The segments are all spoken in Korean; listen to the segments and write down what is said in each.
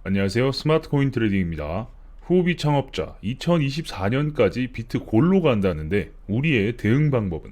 안녕하세요. 스마트코인 트레이딩입니다. 후오비 창업자 2024년까지 비트 골로 간다는데 우리의 대응 방법은?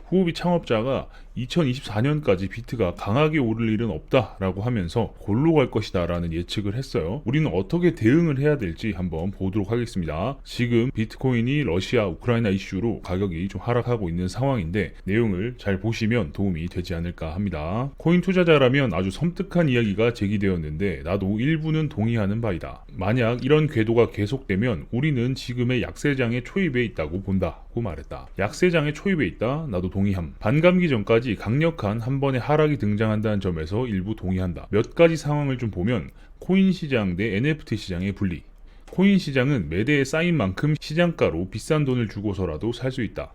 후오비 창업자가 2024년까지 비트가 강하게 오를 일은 없다라고 하면서 골로 갈 것이다 라는 예측을 했어요. 우리는 어떻게 대응을 해야 될지 한번 보도록 하겠습니다. 지금 비트코인이 러시아 우크라이나 이슈로 가격이 좀 하락하고 있는 상황인데 내용을 잘 보시면 도움이 되지 않을까 합니다. 코인 투자자라면 아주 섬뜩한 이야기가 제기되었는데 나도 일부는 동의하는 바이다. 만약 이런 궤도가 계속되면 우리는 지금의 약세장의 초입에 있다고 본다고 말했다. 약세장의 초입에 있다? 나도 동의함. 반감기 전까지 강력한 한 번의 하락이 등장한다는 점에서 일부 동의한다. 몇 가지 상황을 좀 보면 코인 시장 대 NFT 시장의 분리. 코인 시장은 매대에 쌓인 만큼 시장가로 비싼 돈을 주고서라도 살 수 있다.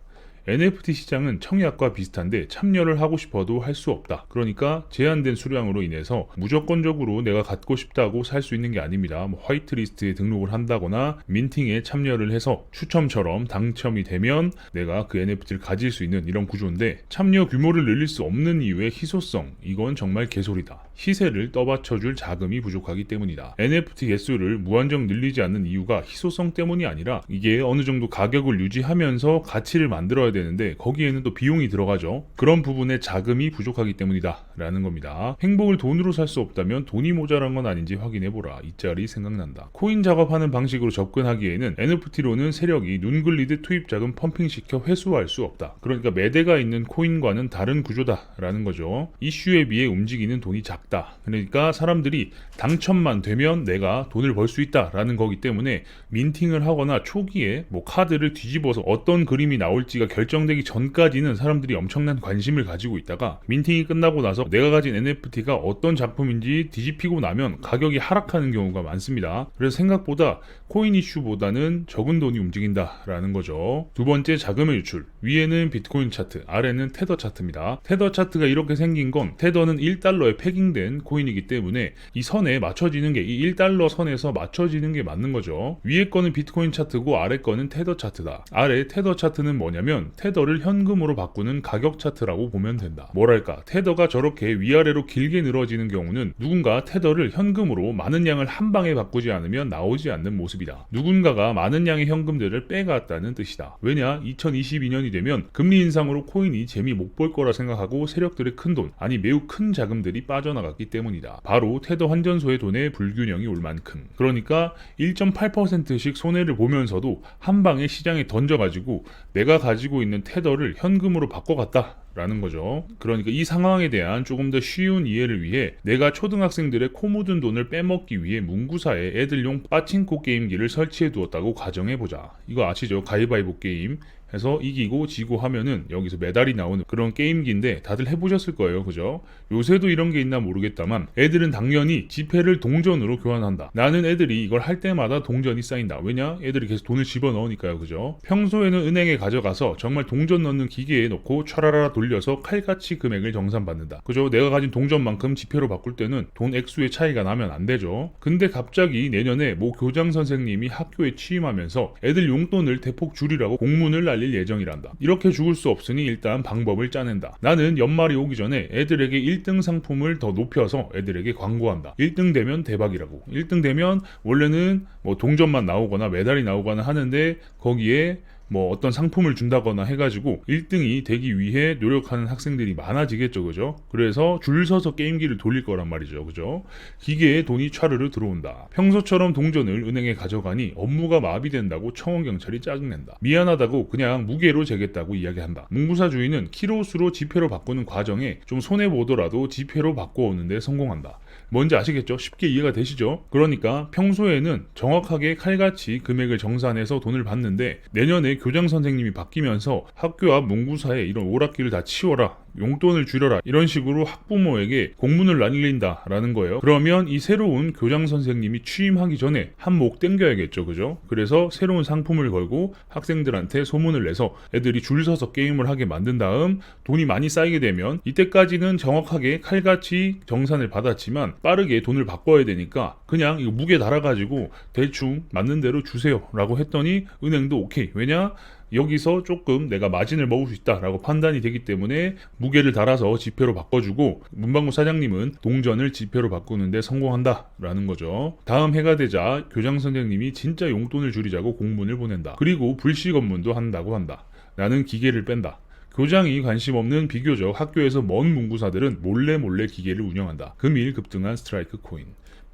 NFT 시장은 청약과 비슷한데 참여를 하고 싶어도 할 수 없다. 그러니까 제한된 수량으로 인해서 무조건적으로 내가 갖고 싶다고 살 수 있는 게 아닙니다. 화이트리스트에 등록을 한다거나 민팅에 참여를 해서 추첨처럼 당첨이 되면 내가 그 NFT를 가질 수 있는 이런 구조인데 참여 규모를 늘릴 수 없는 이유의 희소성, 이건 정말 개소리다. 시세를 떠받쳐줄 자금이 부족하기 때문이다. NFT 개수를 무한정 늘리지 않는 이유가 희소성 때문이 아니라 이게 어느 정도 가격을 유지하면서 가치를 만들어야 되는데 거기에는 또 비용이 들어가죠. 그런 부분에 자금이 부족하기 때문이다 라는 겁니다. 행복을 돈으로 살 수 없다면 돈이 모자란 건 아닌지 확인해보라. 이 짤이 생각난다. 코인 작업하는 방식으로 접근하기에는 NFT로는 세력이 눈 굴리듯 투입 자금 펌핑시켜 회수할 수 없다. 그러니까 매대가 있는 코인과는 다른 구조다 라는 거죠. 이슈에 비해 움직이는 돈이 작다. 그러니까 사람들이 당첨만 되면 내가 돈을 벌 수 있다 라는 거기 때문에 민팅을 하거나 초기에 카드를 뒤집어서 어떤 그림이 나올지가 결정되기 전까지는 사람들이 엄청난 관심을 가지고 있다가 민팅이 끝나고 나서 내가 가진 NFT가 어떤 작품인지 뒤집히고 나면 가격이 하락하는 경우가 많습니다. 그래서 생각보다 코인 이슈보다는 적은 돈이 움직인다라는 거죠. 두 번째, 자금의 유출. 위에는 비트코인 차트, 아래는 테더 차트입니다. 테더 차트가 이렇게 생긴 건 테더는 1달러에 패깅된 코인이기 때문에 이 선에 맞춰지는 게 이 1달러 선에서 맞춰지는 게 맞는 거죠. 위에 거는 비트코인 차트고 아래 거는 테더 차트다. 아래 테더 차트는 뭐냐면 테더를 현금으로 바꾸는 가격 차트라고 보면 된다. 뭐랄까, 테더가 저렇게 위아래로 길게 늘어지는 경우는 누군가 테더를 현금으로 많은 양을 한 방에 바꾸지 않으면 나오지 않는 모습이다. 누군가가 많은 양의 현금들을 빼갔다는 뜻이다. 왜냐, 2022년이 되면 금리 인상으로 코인이 재미 못 볼 거라 생각하고 세력들의 큰 돈, 아니 매우 큰 자금들이 빠져나갔기 때문이다. 바로 테더 환전소의 돈의 불균형이 올 만큼. 그러니까 1.8%씩 손해를 보면서도 한 방에 시장에 던져가지고 내가 가지고 있는 테더를 현금으로 바꿔갔다 라는 거죠. 그러니까 이 상황에 대한 조금 더 쉬운 이해를 위해 내가 초등학생들의 코 묻은 돈을 빼먹기 위해 문구사에 애들용 빠칭코 게임기를 설치해 두었다고 가정해보자. 이거 아시죠? 가위바위보 게임 해서 이기고 지고 하면은 여기서 메달이 나오는 그런 게임기인데 다들 해보셨을 거예요. 그죠? 요새도 이런 게 있나 모르겠다만 애들은 당연히 지폐를 동전으로 교환한다. 나는 애들이 이걸 할 때마다 동전이 쌓인다. 왜냐? 애들이 계속 돈을 집어넣으니까요. 그죠? 평소에는 은행에 가져가서 정말 동전 넣는 기계에 넣고 촤라라 돌려서 칼같이 금액을 정산받는다. 그죠? 내가 가진 동전만큼 지폐로 바꿀 때는 돈 액수의 차이가 나면 안 되죠. 근데 갑자기 내년에 모 교장 선생님이 학교에 취임하면서 애들 용돈을 대폭 줄이라고 공문을 날릴 예정이란다. 이렇게 죽을 수 없으니 일단 방법을 짜낸다. 나는 연말이 오기 전에 애들에게 1등 상품을 더 높여서 애들에게 광고한다. 1등 되면 대박이라고. 1등 되면 원래는 동전만 나오거나 메달이 나오거나 하는데 거기에 어떤 상품을 준다거나 해가지고 1등이 되기 위해 노력하는 학생들이 많아지겠죠. 그죠? 그래서 줄 서서 게임기를 돌릴 거란 말이죠. 그죠? 기계에 돈이 촤르르 들어온다. 평소처럼 동전을 은행에 가져가니 업무가 마비된다고 청원경찰이 짜증낸다. 미안하다고 그냥 무게로 재겠다고 이야기한다. 문구사 주인은 키로수로 지폐로 바꾸는 과정에 좀 손해보더라도 지폐로 바꿔오는데 성공한다. 뭔지 아시겠죠? 쉽게 이해가 되시죠? 그러니까 평소에는 정확하게 칼같이 금액을 정산해서 돈을 받는데 내년에 교장 선생님이 바뀌면서 학교 앞 문구사에 이런 오락기를 다 치워라, 용돈을 줄여라, 이런 식으로 학부모에게 공문을 날린다라는 거예요. 그러면 이 새로운 교장 선생님이 취임하기 전에 한 목 땡겨야겠죠. 그죠? 그래서 새로운 상품을 걸고 학생들한테 소문을 내서 애들이 줄 서서 게임을 하게 만든 다음 돈이 많이 쌓이게 되면 이때까지는 정확하게 칼같이 정산을 받았지만 빠르게 돈을 바꿔야 되니까 그냥 이거 무게 달아가지고 대충 맞는 대로 주세요 라고 했더니 은행도 오케이. 왜냐? 여기서 조금 내가 마진을 먹을 수 있다라고 판단이 되기 때문에 무게를 달아서 지폐로 바꿔주고 문방구 사장님은 동전을 지폐로 바꾸는데 성공한다라는 거죠. 다음 해가 되자 교장 선생님이 진짜 용돈을 줄이자고 공문을 보낸다. 그리고 불시 검문도 한다고 한다. 나는 기계를 뺀다. 교장이 관심 없는 비교적 학교에서 먼 문구사들은 몰래 기계를 운영한다. 금일 급등한 스트라이크 코인.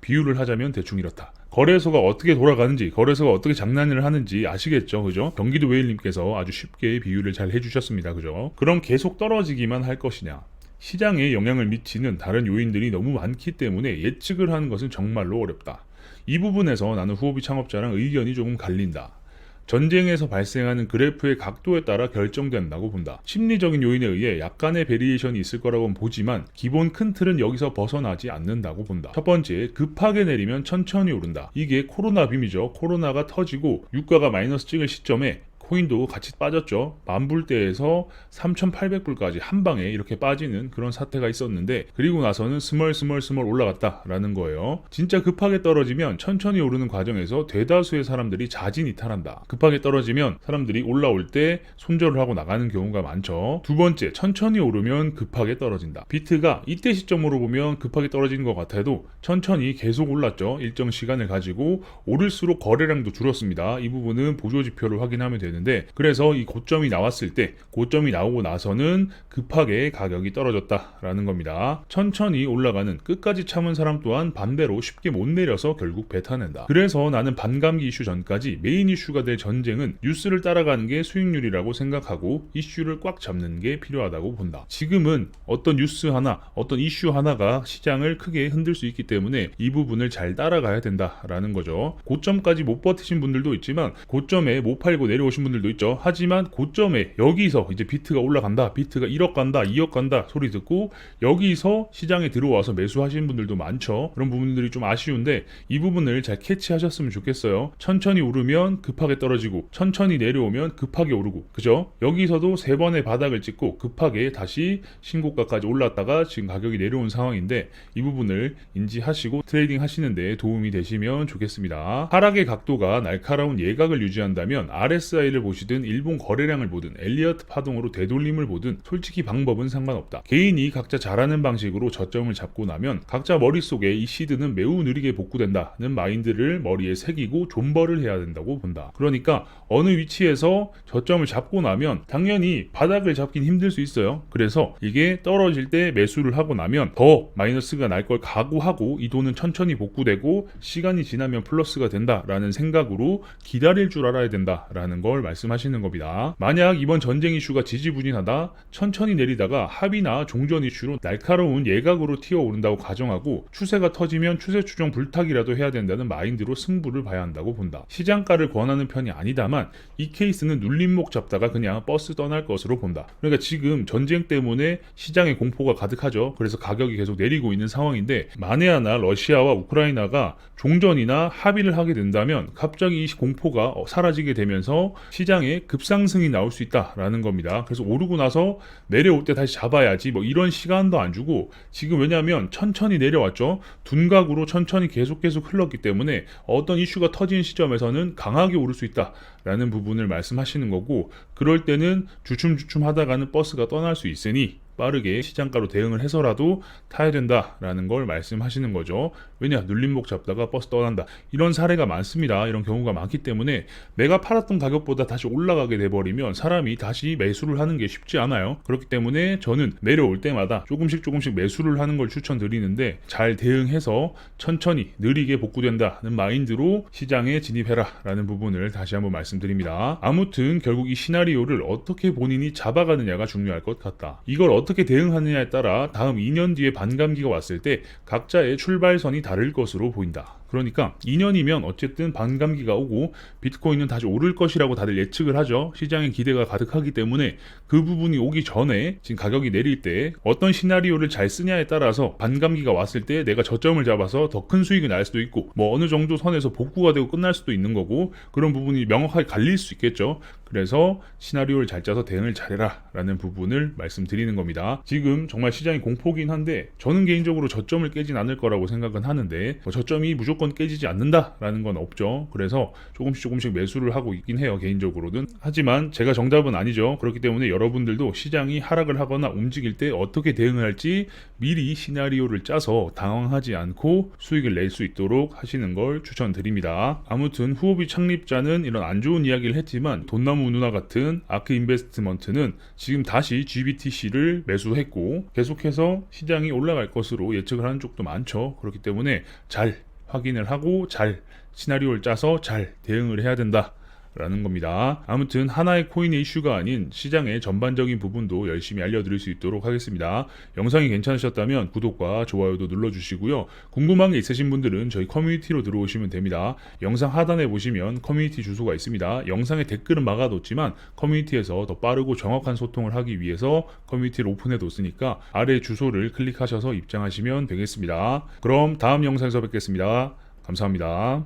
비유를 하자면 대충 이렇다. 거래소가 어떻게 돌아가는지, 거래소가 어떻게 장난을 하는지 아시겠죠? 그죠? 경기도 웨일님께서 아주 쉽게 비유를 잘 해주셨습니다. 그죠? 그럼 계속 떨어지기만 할 것이냐? 시장에 영향을 미치는 다른 요인들이 너무 많기 때문에 예측을 하는 것은 정말로 어렵다. 이 부분에서 나는 후오비 창업자랑 의견이 조금 갈린다. 전쟁에서 발생하는 그래프의 각도에 따라 결정된다고 본다. 심리적인 요인에 의해 약간의 베리에이션이 있을 거라고는 보지만 기본 큰 틀은 여기서 벗어나지 않는다고 본다. 첫 번째, 급하게 내리면 천천히 오른다. 이게 코로나 빔이죠. 코로나가 터지고 유가가 마이너스 찍을 시점에 코인도 같이 빠졌죠. 만불대에서 3,800불까지 한 방에 이렇게 빠지는 그런 사태가 있었는데 그리고 나서는 스멀 올라갔다라는 거예요. 진짜 급하게 떨어지면 천천히 오르는 과정에서 대다수의 사람들이 자진이탈한다. 급하게 떨어지면 사람들이 올라올 때 손절을 하고 나가는 경우가 많죠. 두 번째, 천천히 오르면 급하게 떨어진다. 비트가 이때 시점으로 보면 급하게 떨어지는 것 같아도 천천히 계속 올랐죠. 일정 시간을 가지고 오를수록 거래량도 줄었습니다. 이 부분은 보조지표를 확인하면 되는데 그래서 이 고점이 나왔을 때 고점이 나오고 나서는 급하게 가격이 떨어졌다라는 겁니다. 천천히 올라가는 끝까지 참은 사람 또한 반대로 쉽게 못 내려서 결국 뱉어낸다. 그래서 나는 반감기 이슈 전까지 메인 이슈가 될 전쟁은 뉴스를 따라가는 게 수익률이라고 생각하고 이슈를 꽉 잡는 게 필요하다고 본다. 지금은 어떤 뉴스 하나, 어떤 이슈 하나가 시장을 크게 흔들 수 있기 때문에 이 부분을 잘 따라가야 된다라는 거죠. 고점까지 못 버티신 분들도 있지만 고점에 못 팔고 내려오신 분들도 있죠. 하지만 고점에 여기서 이제 비트가 올라간다, 비트가 1억 간다, 2억 간다 소리 듣고 여기서 시장에 들어와서 매수하시는 분들도 많죠. 그런 부분들이 좀 아쉬운데 이 부분을 잘 캐치하셨으면 좋겠어요. 천천히 오르면 급하게 떨어지고 천천히 내려오면 급하게 오르고, 그죠? 여기서도 세 번의 바닥을 찍고 급하게 다시 신고가까지 올랐다가 지금 가격이 내려온 상황인데 이 부분을 인지하시고 트레이딩 하시는데 도움이 되시면 좋겠습니다. 하락의 각도가 날카로운 예각을 유지한다면 RSI를 보시든 일본 거래량을 보든 엘리어트 파동으로 되돌림을 보든 솔직히 방법은 상관없다. 개인이 각자 잘하는 방식으로 저점을 잡고 나면 각자 머릿속에 이 시드는 매우 느리게 복구된다는 마인드를 머리에 새기고 존버를 해야 된다고 본다. 그러니까 어느 위치에서 저점을 잡고 나면 당연히 바닥을 잡긴 힘들 수 있어요. 그래서 이게 떨어질 때 매수를 하고 나면 더 마이너스가 날 걸 각오하고 이 돈은 천천히 복구되고 시간이 지나면 플러스가 된다라는 생각으로 기다릴 줄 알아야 된다라는 걸 말씀하시는 겁니다. 만약 이번 전쟁 이슈가 지지부진하다 천천히 내리다가 합의나 종전 이슈로 날카로운 예각으로 튀어오른다고 가정하고 추세가 터지면 추세 추종 불타기라도 해야 된다는 마인드로 승부를 봐야 한다고 본다. 시장가를 권하는 편이 아니다만 이 케이스는 눌림목 잡다가 그냥 버스 떠날 것으로 본다. 그러니까 지금 전쟁 때문에 시장에 공포가 가득하죠. 그래서 가격이 계속 내리고 있는 상황인데 만에 하나 러시아와 우크라이나가 종전이나 합의를 하게 된다면 갑자기 이 공포가 사라지게 되면서 시장에 급상승이 나올 수 있다라는 겁니다. 그래서 오르고 나서 내려올 때 다시 잡아야지 뭐 이런 시간도 안 주고 지금 왜냐하면 천천히 내려왔죠. 둔각으로 천천히 계속 흘렀기 때문에 어떤 이슈가 터진 시점에서는 강하게 오를 수 있다라는 부분을 말씀하시는 거고 그럴 때는 주춤주춤 하다가는 버스가 떠날 수 있으니 빠르게 시장가로 대응을 해서라도 타야 된다라는 걸 말씀하시는 거죠. 왜냐? 눌림목 잡다가 버스 떠난다. 이런 사례가 많습니다. 이런 경우가 많기 때문에 내가 팔았던 가격보다 다시 올라가게 돼버리면 사람이 다시 매수를 하는 게 쉽지 않아요. 그렇기 때문에 저는 내려올 때마다 조금씩 매수를 하는 걸 추천드리는데 잘 대응해서 천천히 느리게 복구된다는 마인드로 시장에 진입해라 라는 부분을 다시 한번 말씀드립니다. 아무튼 결국 이 시나리오를 어떻게 본인이 잡아가느냐가 중요할 것 같다. 이걸 어떻게 대응하느냐에 따라 다음 2년 뒤에 반감기가 왔을 때 각자의 출발선이 다를 것으로 보인다. 그러니까 2년이면 어쨌든 반감기가 오고 비트코인은 다시 오를 것이라고 다들 예측을 하죠. 시장에 기대가 가득하기 때문에 그 부분이 오기 전에 지금 가격이 내릴 때 어떤 시나리오를 잘 쓰냐에 따라서 반감기가 왔을 때 내가 저점을 잡아서 더 큰 수익이 날 수도 있고 뭐 어느 정도 선에서 복구가 되고 끝날 수도 있는 거고 그런 부분이 명확하게 갈릴 수 있겠죠. 그래서 시나리오를 잘 짜서 대응을 잘해라 라는 부분을 말씀드리는 겁니다. 지금 정말 시장이 공포긴 한데 저는 개인적으로 저점을 깨진 않을 거라고 생각은 하는데 저점이 무조건 깨지지 않는다라는 건 없죠. 그래서 조금씩 매수를 하고 있긴 해요, 개인적으로는. 하지만 제가 정답은 아니죠. 그렇기 때문에 여러분들도 시장이 하락을 하거나 움직일 때 어떻게 대응을 할지 미리 시나리오를 짜서 당황하지 않고 수익을 낼 수 있도록 하시는 걸 추천드립니다. 아무튼 후오비 창립자는 이런 안 좋은 이야기를 했지만 돈나무 누나 같은 아크 인베스트먼트는 지금 다시 GBTC를 매수했고 계속해서 시장이 올라갈 것으로 예측을 하는 쪽도 많죠. 그렇기 때문에 잘 확인을 하고 잘 시나리오를 짜서 잘 대응을 해야 된다 라는 겁니다. 아무튼 하나의 코인의 이슈가 아닌 시장의 전반적인 부분도 열심히 알려드릴 수 있도록 하겠습니다. 영상이 괜찮으셨다면 구독과 좋아요도 눌러주시고요. 궁금한 게 있으신 분들은 저희 커뮤니티로 들어오시면 됩니다. 영상 하단에 보시면 커뮤니티 주소가 있습니다. 영상에 댓글은 막아뒀지만 커뮤니티에서 더 빠르고 정확한 소통을 하기 위해서 커뮤니티를 오픈해뒀으니까 아래 주소를 클릭하셔서 입장하시면 되겠습니다. 그럼 다음 영상에서 뵙겠습니다. 감사합니다.